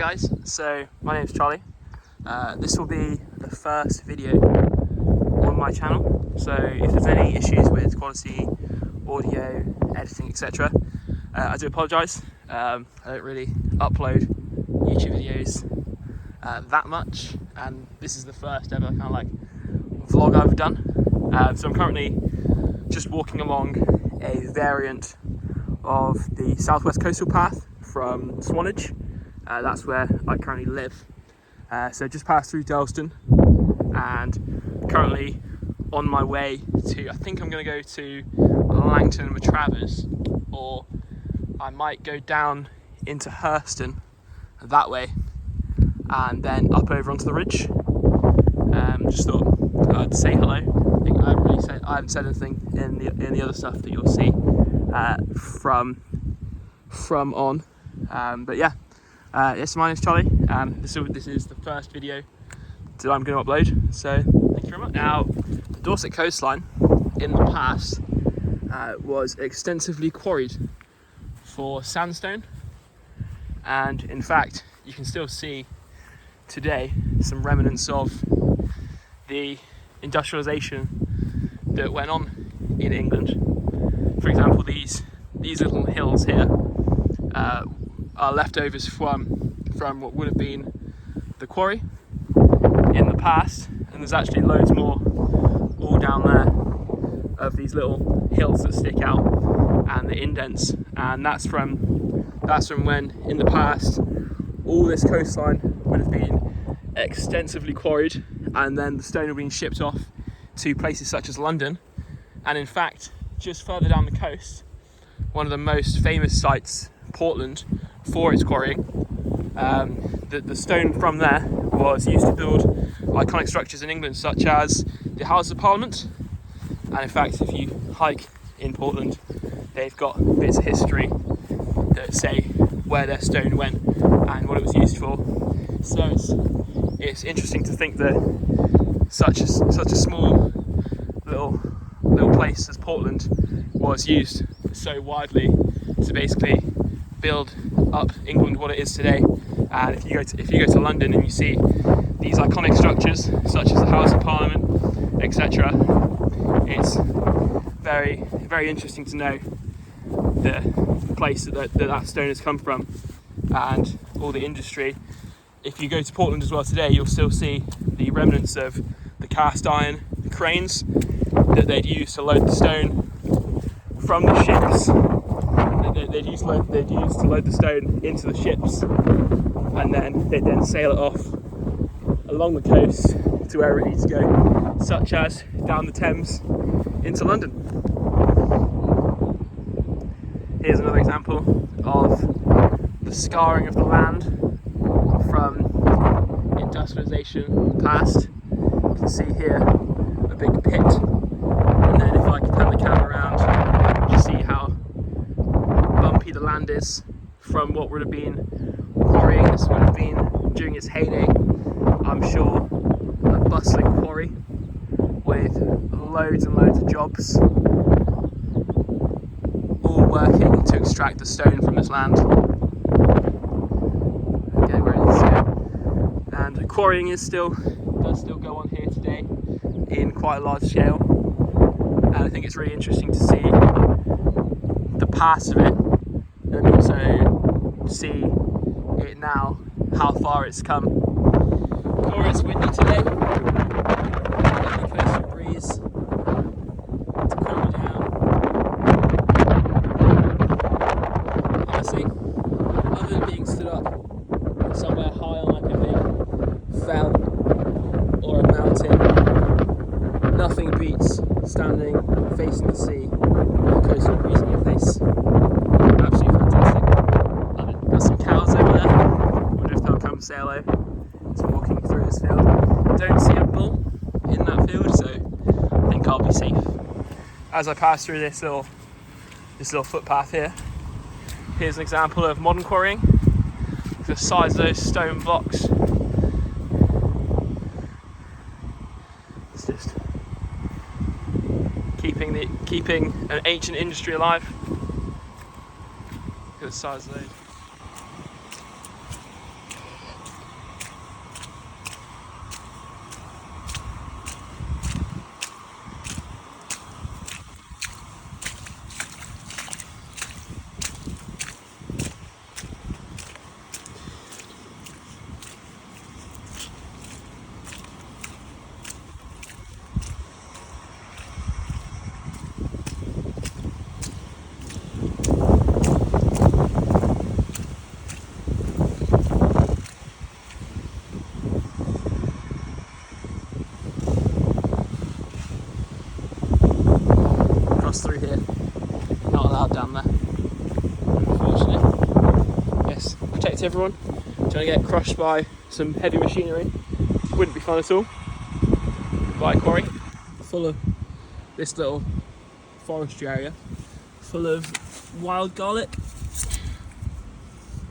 guys, so my name's Charlie. This will be the first video on my channel, so if there's any issues with quality, audio, editing, etc. I do apologise. I don't really upload YouTube videos that much, and this is the first ever kind of like vlog I've done. So I'm currently just walking along a variant of the southwest coastal path from Swanage. That's where I currently live. So just passed through Dorset and currently on my way to, I think I'm going to go to Langton and Matravers, or I might go down into Hurston that way and then up over onto the ridge. Just thought I'd say hello. I think I haven't said anything in the other stuff that you'll see from on. But yeah, yes, my name's Charlie. This is the first video that I'm going to upload, so thank you very much. Now, the Dorset coastline in the past was extensively quarried for sandstone, and in fact you can still see today some remnants of the industrialisation that went on in England. For example, these little hills here are leftovers from what would have been the quarry in the past, and there's actually loads more all down there of these little hills that stick out and the indents, and that's from when in the past all this coastline would have been extensively quarried, and then the stone would have been shipped off to places such as London. And in fact, just further down the coast, one of the most famous sites, Portland, for its quarrying, the stone from there was used to build iconic structures in England, such as the Houses of Parliament. And in fact, if you hike in Portland, they've got bits of history that say where their stone went and what it was used for. So it's interesting to think that such a small little place as Portland was used so widely to basically build up England what it is today. And if you go to London and you see these iconic structures such as the House of Parliament, etc., it's very, very interesting to know the place that stone has come from and all the industry. If you go to Portland as well today, you'll still see the remnants of the cast iron cranes that they'd use to load the stone from the ships. They'd use to load the stone into the ships, and then they'd then sail it off along the coast to wherever it needs to go, such as down the Thames into London. Here's another example of the scarring of the land from industrialisation past. You can see here a big pit, and then if I can pan the camera around, you see how bumpy the land is from what would have been quarrying. This would have been, during its heyday, I'm sure, a bustling quarry with loads and loads of jobs, all working to extract the stone from this land. Okay, where it is here. And quarrying does still go on here today in quite a large scale, and I think it's really interesting to see the past of it and also see it now, how far it's come. Of course, it's windy today. The coastal breeze to cool me down. Honestly, other than being stood up somewhere high on like a big fell or a mountain, nothing beats standing facing the sea with a coastal breeze in your face. Absolutely fantastic. Love it. Got some cows over there. Wonder if they'll come sail over. So walking through this field. Don't see a bull in that field, so I think I'll be safe. As I pass through this little footpath here, here's an example of modern quarrying. The size of those stone blocks. It's just keeping an ancient industry alive. Look at the size of those. through here. Not allowed down there, unfortunately. Yes, protect everyone. Trying to get crushed by some heavy machinery wouldn't be fun at all. By quarry, full of this little forestry area, full of wild garlic.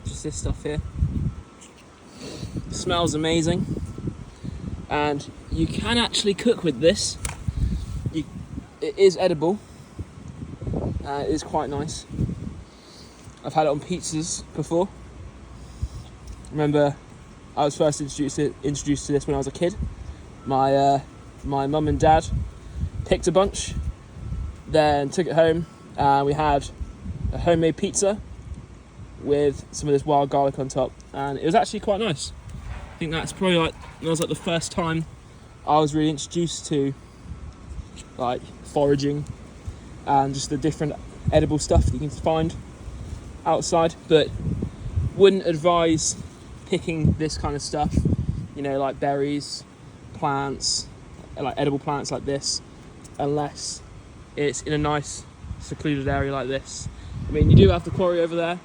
Just this stuff here. It smells amazing, and you can actually cook with this. It is edible. It is quite nice. I've had it on pizzas before. Remember, I was first introduced to this when I was a kid. My mum and dad picked a bunch, then took it home, and we had a homemade pizza with some of this wild garlic on top, and it was actually quite nice. I think that's probably the first time I was really introduced to like foraging and just the different edible stuff that you can find outside. But wouldn't advise picking this kind of stuff, you know, like berries, plants, like edible plants like this, unless it's in a nice secluded area like this. I mean, you do have the quarry over there,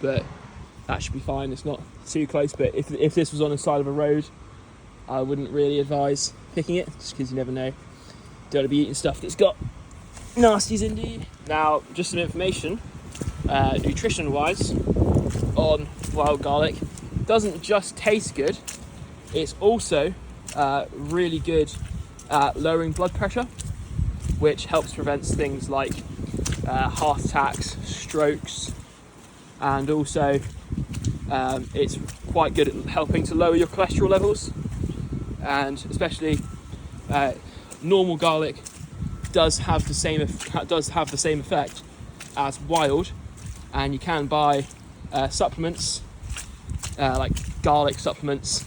but that should be fine. It's not too close. But if this was on the side of a road, I wouldn't really advise picking it, just because you never know. Don't want to be eating stuff that's got nasties in you. Now, just some information, nutrition wise, on wild garlic. Doesn't just taste good, it's also really good at lowering blood pressure, which helps prevent things like heart attacks, strokes, and also it's quite good at helping to lower your cholesterol levels. And especially normal garlic does have the same effect as wild, and you can buy supplements like garlic supplements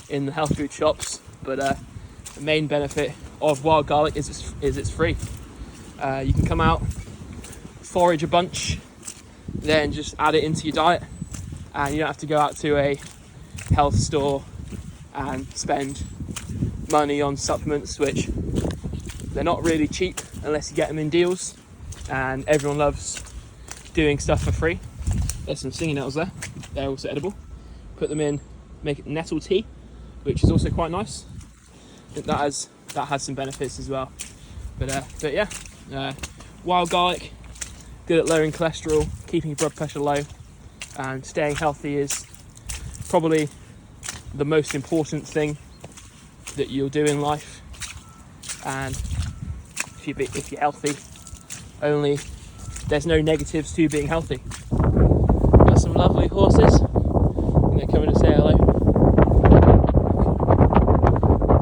in the health food shops. But the main benefit of wild garlic is it's free. You can come out, forage a bunch, then just add it into your diet, and you don't have to go out to a health store and spend money on supplements, which they're not really cheap unless you get them in deals, and everyone loves doing stuff for free. There's some stinging nettles there, they're also edible. Put them in, make it nettle tea, which is also quite nice. I think that has some benefits as well. But yeah, wild garlic, good at lowering cholesterol, keeping your blood pressure low, and staying healthy is probably the most important thing that you'll do in life. And if you're healthy, there's no negatives to being healthy. Got some lovely horses, and they're coming to say hello.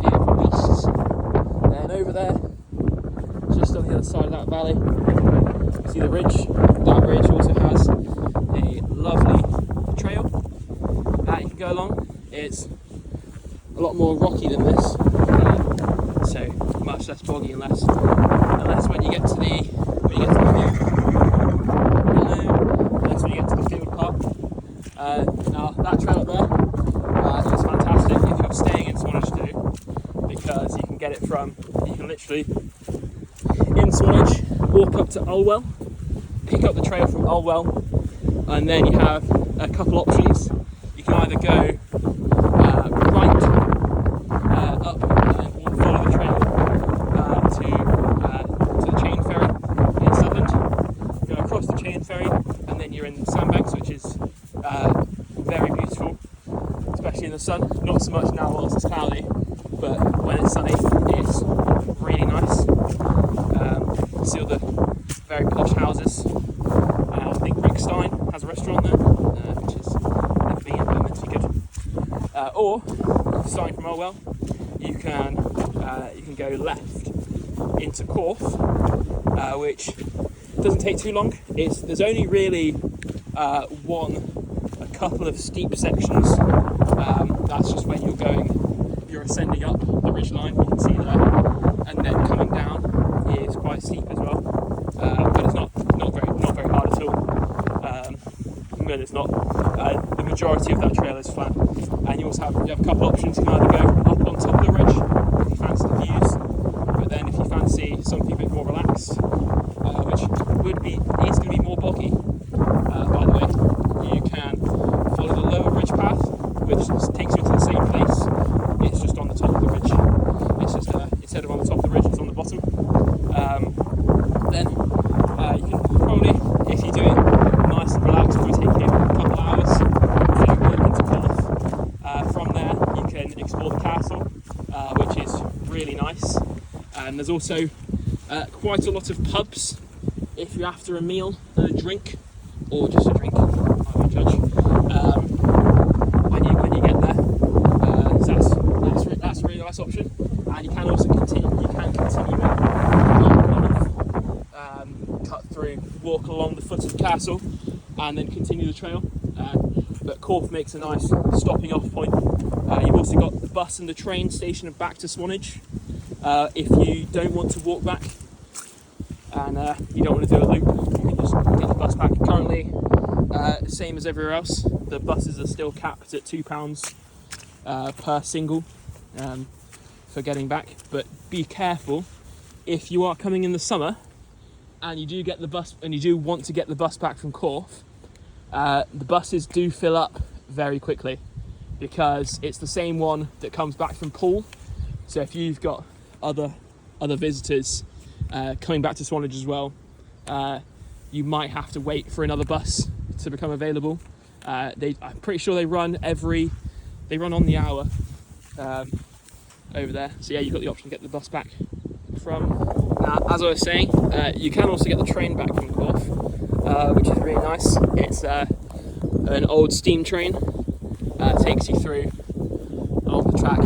Beautiful beasts. And over there, just on the other side of that valley, you see the ridge. That ridge also has a lovely trail that you can go along. It's a lot more rocky than this, so much less boggy, unless when you get to the field. Unless when you get to the field part. Now that trail up there is fantastic if you're staying in Swanage too, because you can literally in Swanage walk up to Ulwell, pick up the trail from Ulwell, and then you have a couple options. You can either go right up and follow the trail to the chain ferry in Sutherland. Go across the chain ferry, and then you're in Sandbanks, which is very beautiful, especially in the sun. Not so much now whilst it's cloudy, but when it's sunny, it's really nice. See all the very posh houses. I think Rickstein has a restaurant there, which is convenient but meant to be good. Or starting from Orwell, you can go left into Corfe, which doesn't take too long. There's only really a couple of steep sections. That's just when you're ascending up the ridgeline. You can see there, and then coming down is quite steep as well. But it's not very hard at all. But it's not. The majority of that trail is flat, and you have a couple options. You can either go up on top of the ridge if you fancy the views, but then if you fancy something a bit more relaxed, going to be more boggy. By the way, you can follow the lower ridge path, which takes you to the same place. It's just on the top of the ridge. It's just instead of on the top of the ridge, it's on the bottom. Then you can probably, if you do it nice and relaxed, it'll take you a couple of hours to walk into Corfe. From there, you can explore the castle, which is really nice. And there's also quite a lot of pubs if you're after a meal and a drink, or just a drink, I won't judge. When you get there, so that's a really nice option. And you can also continue it cut through, walk along the foot of the castle, and then continue the trail. But Corfe makes a nice stopping off point. You've also got the bus and the train station back to Swanage. If you don't want to walk back and you don't want to do a loop, you can just get the bus back. Currently, same as everywhere else, the buses are still capped at £2 per single for getting back. But be careful if you are coming in the summer and you do get the bus and you do want to get the bus back from Corfe. The buses do fill up very quickly because it's the same one that comes back from Poole. So if you've got other visitors coming back to Swanage as well, you might have to wait for another bus to become available. I'm pretty sure they run on the hour over there. So yeah, you've got the option to get the bus back from. Now, as I was saying, you can also get the train back from Corfe, which is really nice. It's an old steam train. Takes you through along the track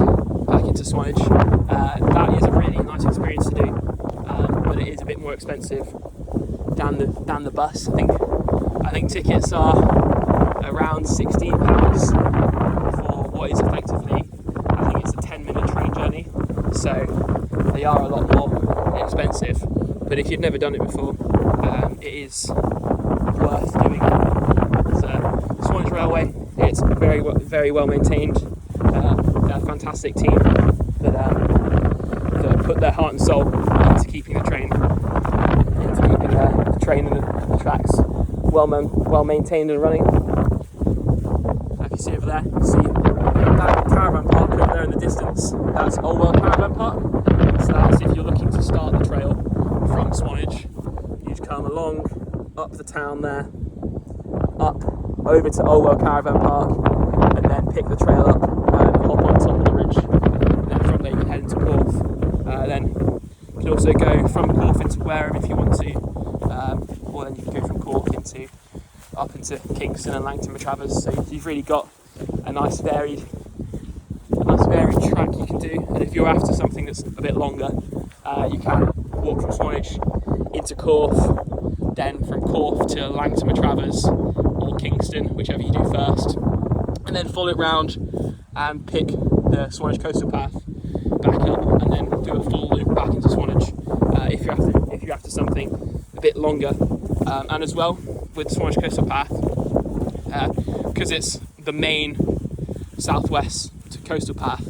back into Swanage. That is a really nice experience to do, but it is a bit more expensive than the bus. I think tickets are around £16 for what is effectively, I think it's a 10-minute train journey. So they are a lot more expensive. But if you've never done it before, it is worth doing. It's Swanage Railway. It's very well maintained. They're a fantastic team that put their heart and soul into keeping the train and the tracks well maintained and running. If you see over there, you see that caravan park over there in the distance. That's Olwell Caravan Park. So that's if you're looking to start the trail from Swanage. You just come along up the town there, up over to Olwell Caravan Park, and then pick the trail up and hop on top of the ridge. And then from there you can head into Corfe. Then you can also go from Corfe into Wareham if you want to, or then you can go from Corfe up into Kingston and Langton Travers. So you've really got a nice varied track you can do. And if you're after something that's a bit longer, you can walk from Swanage into Corfe, then from Corfe to Langton Travers or Kingston, whichever you do first, and then follow it round and pick the Swanage coastal path back up, and then do a full loop back into Swanage if you're after something a bit longer. And as well with the Swanage coastal path, because it's the main southwest coastal path,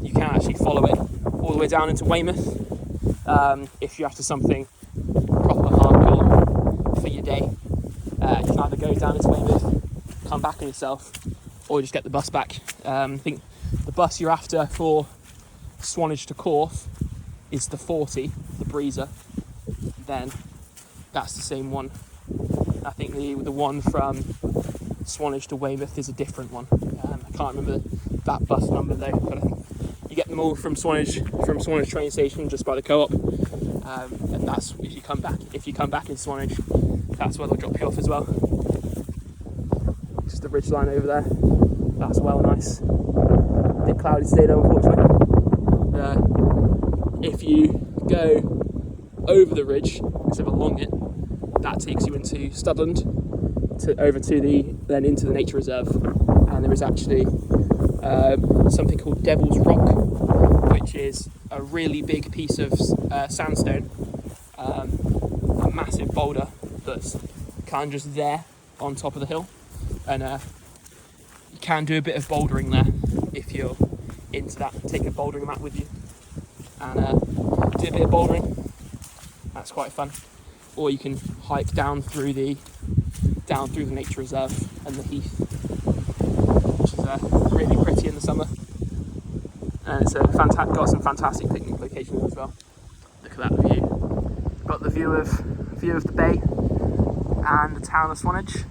you can actually follow it all the way down into Weymouth if you're after something proper hardcore for your day. You can either go down into Weymouth, come back on yourself, or just get the bus back. I think the bus you're after for Swanage to Corfe is the 40, the Breezer. Then that's the same one. I think the one from Swanage to Weymouth is a different one. I can't remember that bus number though, but I think you get them all from Swanage train station just by the co-op, and that's if you come back in Swanage, that's where they'll drop you off as well. Just the ridge line over there, that's well nice. A bit cloudy today though, unfortunately. If you go over the ridge instead of along it, that takes you into Studland, then into the nature reserve. And there is actually something called Devil's Rock, which is a really big piece of sandstone, a massive boulder that's kind of just there on top of the hill, and you can do a bit of bouldering there if you're into that. Take a bouldering mat with you and do a bit of bouldering. That's quite fun. or you can hike down through the nature reserve and the heath, which is really pretty in the summer. And it's got some fantastic picnic locations as well. Look at that view. Got the view of the bay and the town of Swanage,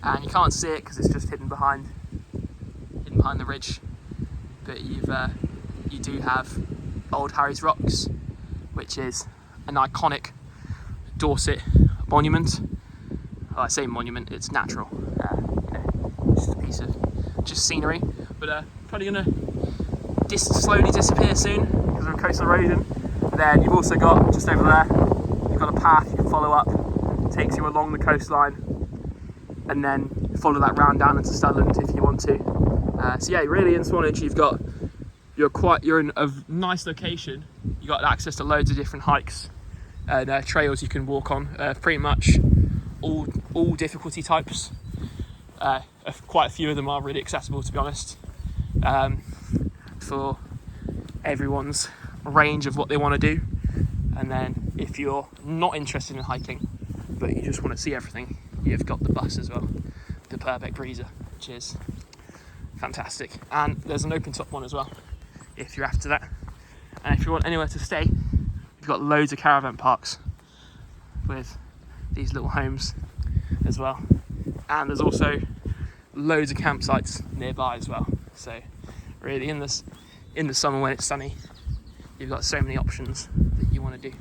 and you can't see it because it's just hidden behind the ridge. But you do have Old Harry's Rocks, which is an iconic Dorset monument. Well, I say monument, it's natural. It's just a piece of scenery, but probably gonna slowly disappear soon because of coastal erosion. Then you've also got, just over there, you've got a path you can follow up, takes you along the coastline, and then follow that round down into Studland if you want to. So yeah, really in Swanage you're in a nice location. You got access to loads of different hikes and trails you can walk on, pretty much all difficulty types. Quite a few of them are really accessible, to be honest, for everyone's range of what they want to do. And then if you're not interested in hiking but you just want to see everything, you've got the bus as well, the Purbeck Breezer, which is fantastic. And there's an open top one as well if you're after that. And if you want anywhere to stay, you've got loads of caravan parks with these little homes as well. And there's also loads of campsites nearby as well. So really in the summer when it's sunny, you've got so many options that you want to do.